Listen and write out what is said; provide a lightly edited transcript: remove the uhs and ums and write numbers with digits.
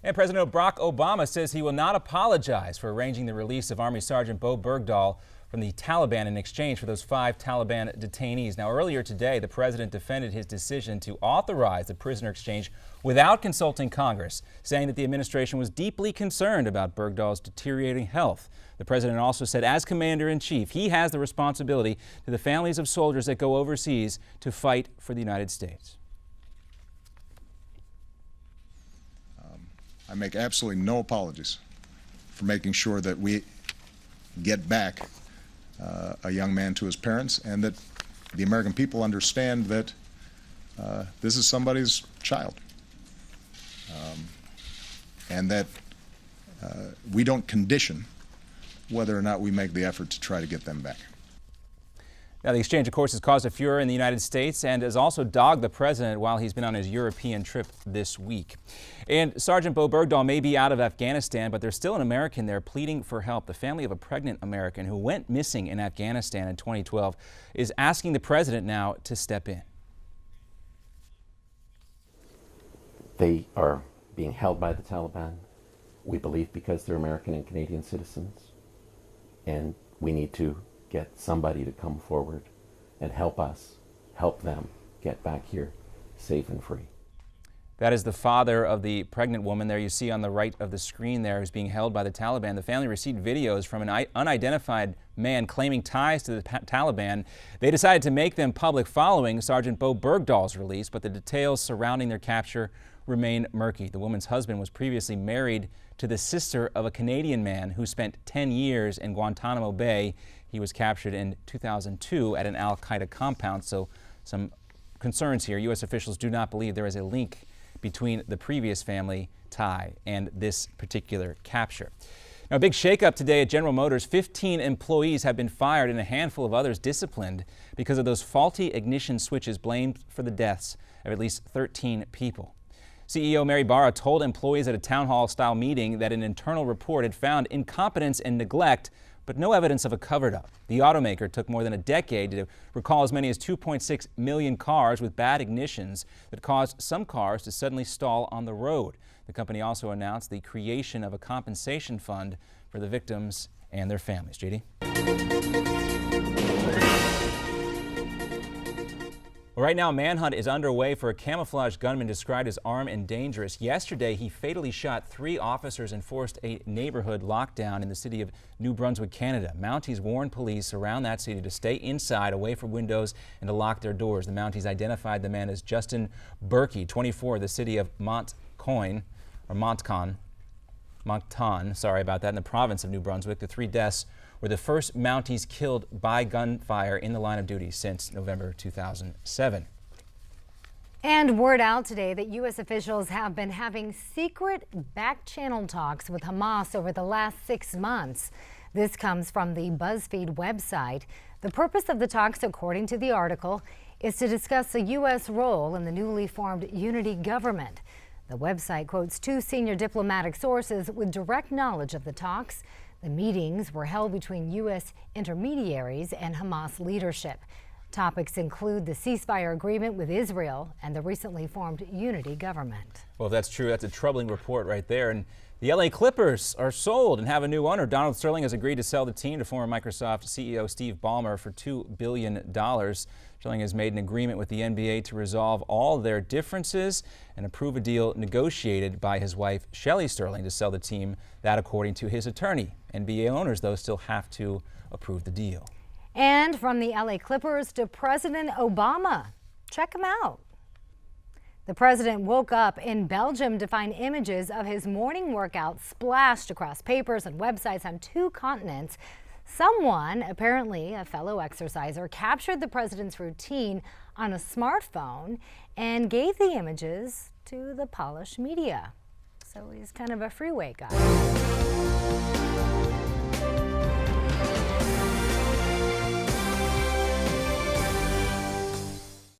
And President Barack Obama says he will not apologize for arranging the release of Army Sergeant Bo Bergdahl from the Taliban in exchange for those 5 Taliban detainees. Now, earlier today, the president defended his decision to authorize the prisoner exchange without consulting Congress, saying that the administration was deeply concerned about Bergdahl's deteriorating health. The president also said, as commander-in-chief, he has the responsibility to the families of soldiers that go overseas to fight for the United States. I make absolutely no apologies for making sure that we get back a young man to his parents, and that the American people understand that this is somebody's child, and that we don't condition whether or not we make the effort to try to get them back. Now, the exchange, of course, has caused a furor in the United States and has also dogged the president while he's been on his European trip this week. And Sergeant Bo Bergdahl may be out of Afghanistan, but there's still an American there pleading for help. The family of a pregnant American who went missing in Afghanistan in 2012 is asking the president now to step in. They are being held by the Taliban, we believe, because they're American and Canadian citizens, and we need to get somebody to come forward and help us, help them get back here safe and free. That is the father of the pregnant woman there you see on the right of the screen there, who's being held by the Taliban. The family received videos from an unidentified man claiming ties to the Taliban. They decided to make them public following Sergeant Bo Bergdahl's release, but the details surrounding their capture remain murky. The woman's husband was previously married to the sister of a Canadian man who spent 10 years in Guantanamo Bay. He was captured in 2002 at an al-Qaeda compound, so some concerns here. U.S. officials do not believe there is a link between the previous family tie and this particular capture. Now, a big shakeup today at General Motors. 15 employees have been fired and a handful of others disciplined because of those faulty ignition switches blamed for the deaths of at least 13 people. CEO Mary Barra told employees at a town hall-style meeting that an internal report had found incompetence and neglect, but no evidence of a covered-up. The automaker took more than a decade to recall as many as 2.6 million cars with bad ignitions that caused some cars to suddenly stall on the road. The company also announced the creation of a compensation fund for the victims and their families. JD? Well, right now, a manhunt is underway for a camouflage gunman described as armed and dangerous. Yesterday, he fatally shot 3 officers and forced a neighborhood lockdown in the city of New Brunswick, Canada. Mounties warned police around that city to stay inside, away from windows, and to lock their doors. The Mounties identified the man as Justin Berkey, 24, the city of Moncton, sorry about that, in the province of New Brunswick. The 3 deaths were the first Mounties killed by gunfire in the line of duty since November 2007. And word out today that U.S. officials have been having secret back-channel talks with Hamas over the last 6 months. This comes from the BuzzFeed website. The purpose of the talks, according to the article, is to discuss the U.S. role in the newly formed unity government. The website quotes 2 senior diplomatic sources with direct knowledge of the talks. The meetings were held between U.S. intermediaries and Hamas leadership. Topics include the ceasefire agreement with Israel and the recently formed unity government. Well, if that's true, that's a troubling report right there. And the LA Clippers are sold and have a new owner. Donald Sterling has agreed to sell the team to former Microsoft CEO Steve Ballmer for $2 billion. Sterling has made an agreement with the NBA to resolve all their differences and approve a deal negotiated by his wife, Shelly Sterling, to sell the team. That, according to his attorney. NBA owners, though, still have to approve the deal. And from the LA Clippers to President Obama. Check him out. The president woke up in Belgium to find images of his morning workout splashed across papers and websites on 2 continents. Someone, apparently a fellow exerciser, captured the president's routine on a smartphone and gave the images to the Polish media. So he's kind of a freeway guy.